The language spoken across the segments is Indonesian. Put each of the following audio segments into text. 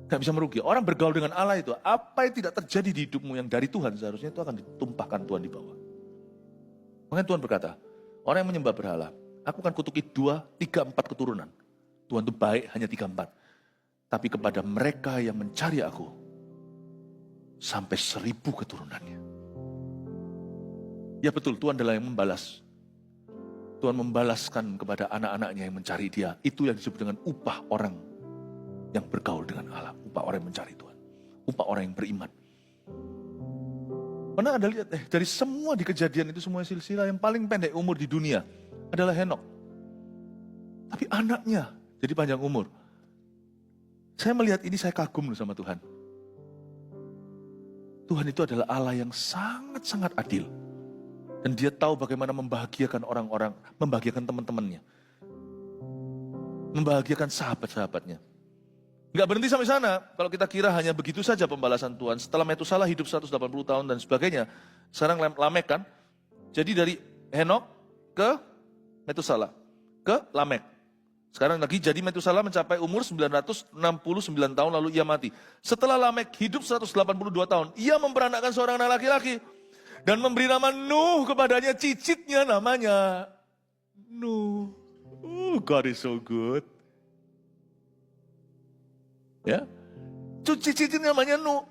Gak bisa merugi. Orang bergaul dengan Allah itu, apa yang tidak terjadi di hidupmu yang dari Tuhan seharusnya itu akan ditumpahkan Tuhan di bawah. Makanya Tuhan berkata, orang yang menyembah berhala, aku akan kutuki 2, 3, 4 keturunan. Tuhan itu baik hanya 3, 4. Tapi kepada mereka yang mencari aku, sampai 1000 keturunannya. Ya betul, Tuhan adalah yang membalas. Tuhan membalaskan kepada anak-anaknya yang mencari dia. Itu yang disebut dengan upah orang yang bergaul dengan Allah, upah orang yang mencari Tuhan, upah orang yang beriman. Pernah Anda lihat dari semua di Kejadian itu semua silsilah yang paling pendek umur di dunia adalah Henok. Tapi anaknya jadi panjang umur. Saya melihat ini saya kagum sama Tuhan. Tuhan itu adalah Allah yang sangat-sangat adil. Dan dia tahu bagaimana membahagiakan orang-orang, membahagiakan teman-temannya. Membahagiakan sahabat-sahabatnya. Nggak berhenti sampai sana. Kalau kita kira hanya begitu saja pembalasan Tuhan. Setelah Metusalah hidup 180 tahun dan sebagainya. Sekarang Lamek kan. Jadi dari Henok ke Metusalah. Ke Lamek. Sekarang lagi jadi Metusalah mencapai umur 969 tahun lalu ia mati. Setelah Lamek hidup 182 tahun. Ia memperanakkan seorang anak laki-laki. Dan memberi nama Nuh kepadanya. Cicitnya namanya Nuh. God is so good. Ya, cicitnya namanya Nuh.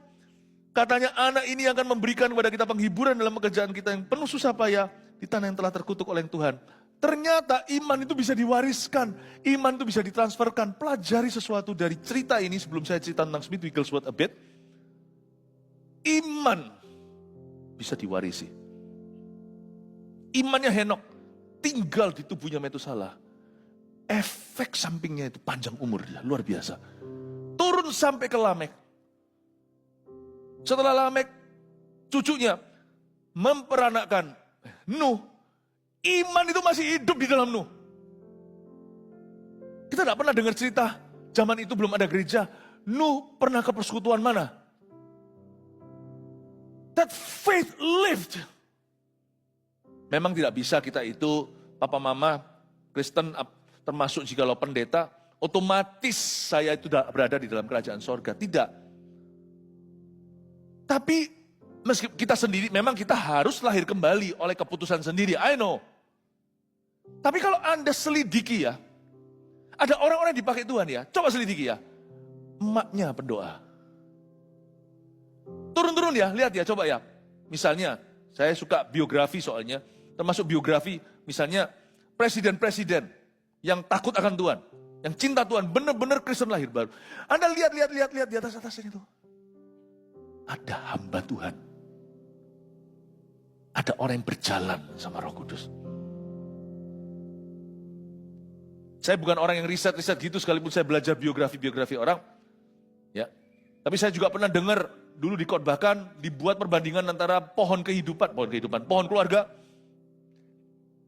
Katanya anak ini akan memberikan kepada kita penghiburan dalam pekerjaan kita yang penuh susah payah di tanah yang telah terkutuk oleh Tuhan. Ternyata iman itu bisa diwariskan, iman itu bisa ditransferkan. Pelajari sesuatu dari cerita ini sebelum saya cerita tentang Smith Wigglesworth a bit. Iman bisa diwarisi. Imannya Henok tinggal di tubuhnya Metusalah. Efek sampingnya itu panjang umur dia, luar biasa. Turun sampai ke Lamek. Setelah Lamek, cucunya memperanakkan Nuh. Iman itu masih hidup di dalam Nuh. Kita tidak pernah dengar cerita, zaman itu belum ada gereja. Nuh pernah ke persekutuan mana? That faith lived. Memang tidak bisa kita itu, papa mama, Kristen, termasuk jikalau pendeta, otomatis saya itu berada di dalam kerajaan sorga. Tidak. Tapi meski kita sendiri, memang kita harus lahir kembali oleh keputusan sendiri. I know. Tapi kalau Anda selidiki ya, ada orang-orang yang dipakai Tuhan ya, coba selidiki ya. Emaknya berdoa. Turun-turun ya, lihat ya, coba ya. Misalnya, saya suka biografi soalnya, termasuk biografi misalnya presiden-presiden yang takut akan Tuhan. Yang cinta Tuhan, benar-benar Kristen lahir baru. Anda lihat di atas-atasnya itu. Ada hamba Tuhan. Ada orang yang berjalan sama Roh Kudus. Saya bukan orang yang riset gitu, sekalipun saya belajar biografi orang. Ya. Tapi saya juga pernah dengar, dulu dikotbahkan, dibuat perbandingan antara pohon keluarga,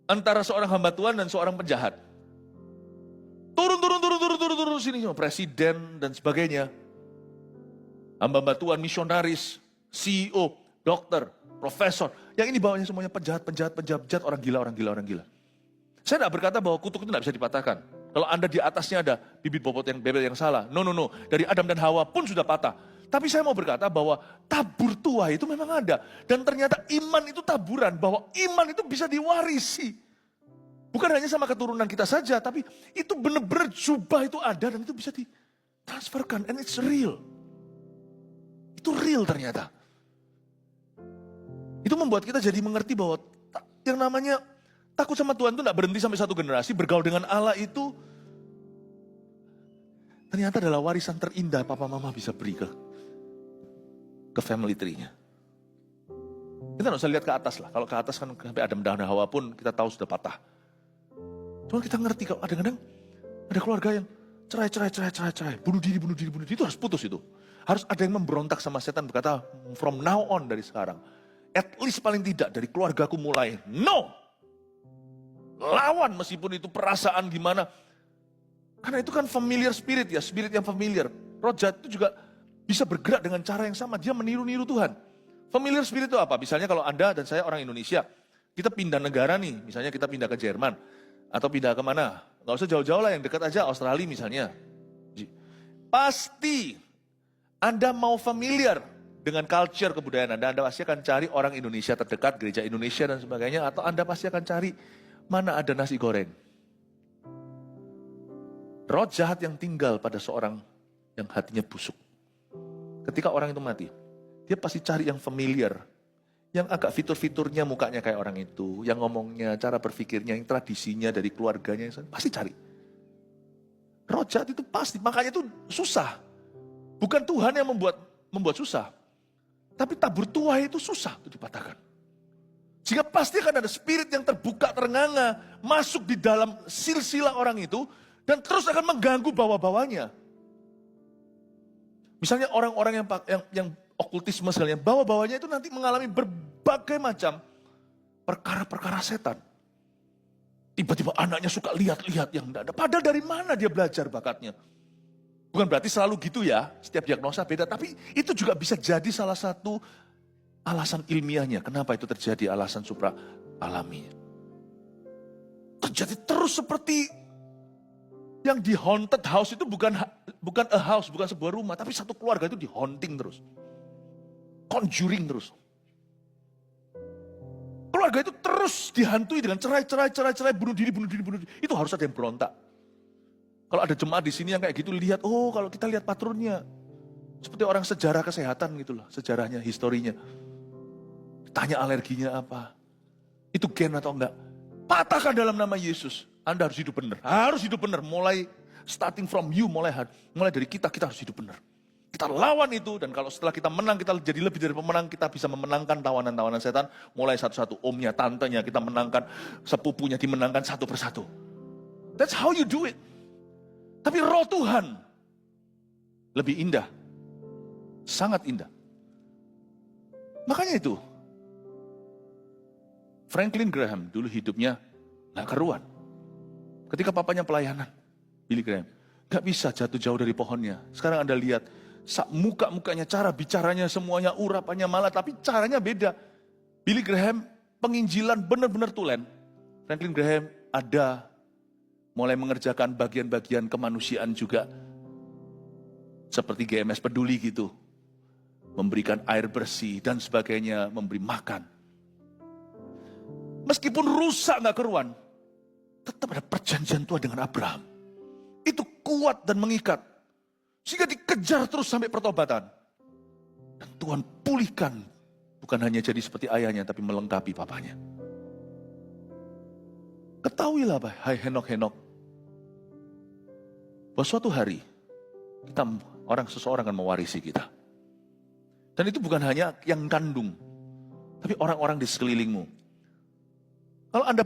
antara seorang hamba Tuhan dan seorang penjahat. Turun sini presiden dan sebagainya. Hamba Tuhan, misionaris, CEO, dokter, profesor. Yang ini bawahnya semuanya penjahat, orang gila. Saya tidak berkata bahwa kutuk itu tidak bisa dipatahkan. Kalau Anda di atasnya ada bibit bebek yang salah. No. Dari Adam dan Hawa pun sudah patah. Tapi saya mau berkata bahwa tabur tua itu memang ada. Dan ternyata iman itu taburan. Bahwa iman itu bisa diwarisi. Bukan hanya sama keturunan kita saja, tapi itu benar-benar jubah itu ada dan itu bisa ditransferkan. And it's real. Itu real ternyata. Itu membuat kita jadi mengerti bahwa yang namanya takut sama Tuhan itu tidak berhenti sampai satu generasi. Bergaul dengan Allah itu ternyata adalah warisan terindah papa mama bisa beri ke family tree-nya. Kita tidak usah lihat ke atas lah. Kalau ke atas kan sampai Adam dan Hawa pun kita tahu sudah patah. Cuma kita ngerti kalau kadang-kadang ada keluarga yang cerai. Bunuh diri. Itu harus putus itu. Harus ada yang memberontak sama setan berkata, from now on dari sekarang. At least paling tidak dari keluargaku mulai. No! Lawan meskipun itu perasaan gimana. Karena itu kan familiar spirit ya, spirit yang familiar. Roh jahat itu juga bisa bergerak dengan cara yang sama. Dia meniru-niru Tuhan. Familiar spirit itu apa? Misalnya kalau Anda dan saya orang Indonesia. Kita pindah negara nih. Misalnya kita pindah ke Jerman. Atau pindah kemana? Gak usah jauh-jauh lah, yang dekat aja, Australia misalnya. Pasti Anda mau familiar dengan culture kebudayaan Anda pasti akan cari orang Indonesia terdekat, gereja Indonesia dan sebagainya, atau Anda pasti akan cari mana ada nasi goreng. Roh jahat yang tinggal pada seorang yang hatinya busuk. Ketika orang itu mati, dia pasti cari yang familiar, yang agak fitur-fiturnya mukanya kayak orang itu, yang ngomongnya, cara berpikirnya, yang tradisinya dari keluarganya, pasti cari. Roh jahat itu pasti, makanya itu susah. Bukan Tuhan yang membuat susah. Tapi tabur tuai itu susah untuk dipatahkan. Sehingga pasti akan ada spirit yang terbuka, terenganga, masuk di dalam silsilah orang itu, dan terus akan mengganggu bawah-bawahnya. Misalnya orang-orang yang okultisme sekalian, bawah-bawahnya itu nanti mengalami berbagai macam perkara-perkara setan. Tiba-tiba anaknya suka lihat-lihat yang tidak ada. Padahal dari mana dia belajar bakatnya? Bukan berarti selalu gitu ya, setiap diagnosa beda. Tapi itu juga bisa jadi salah satu alasan ilmiahnya. Kenapa itu terjadi, alasan supra alaminya. Terjadi terus seperti yang di haunted house itu bukan a house, bukan sebuah rumah. Tapi satu keluarga itu di haunting terus. Conjuring terus. Keluarga itu terus dihantui dengan cerai, bunuh diri. Itu harus ada yang berontak. Kalau ada jemaat di sini yang kayak gitu lihat, oh kalau kita lihat patronnya. Seperti orang sejarah kesehatan gitu loh, sejarahnya, historinya. Tanya alerginya apa. Itu gen atau enggak. Patahkan dalam nama Yesus. Anda harus hidup benar. Harus hidup benar. Mulai starting from you, mulai dari kita harus hidup benar. Kita lawan itu, dan kalau setelah kita menang, kita jadi lebih dari pemenang, kita bisa memenangkan tawanan-tawanan setan. Mulai satu-satu, omnya, tantenya, kita menangkan, sepupunya dimenangkan satu persatu. That's how you do it. Tapi roh Tuhan lebih indah. Sangat indah. Makanya itu, Franklin Graham dulu hidupnya gak karuan. Ketika papanya pelayanan, Billy Graham, gak bisa jatuh jauh dari pohonnya. Sekarang Anda lihat, muka-mukanya, cara bicaranya, semuanya urapannya malah, tapi caranya beda. Billy Graham, penginjilan benar-benar tulen. Franklin Graham ada mulai mengerjakan bagian-bagian kemanusiaan juga. Seperti GMS peduli gitu. Memberikan air bersih dan sebagainya, memberi makan. Meskipun rusak gak keruan, tetap ada perjanjian Tuhan dengan Abraham. Itu kuat dan mengikat. Sehingga dikejar terus sampai pertobatan. Dan Tuhan pulihkan. Bukan hanya jadi seperti ayahnya, tapi melengkapi papanya. Ketahuilah, hai Henok. Bahwa suatu hari, seseorang akan mewarisi kita. Dan itu bukan hanya yang kandung, tapi orang-orang di sekelilingmu. Kalau Anda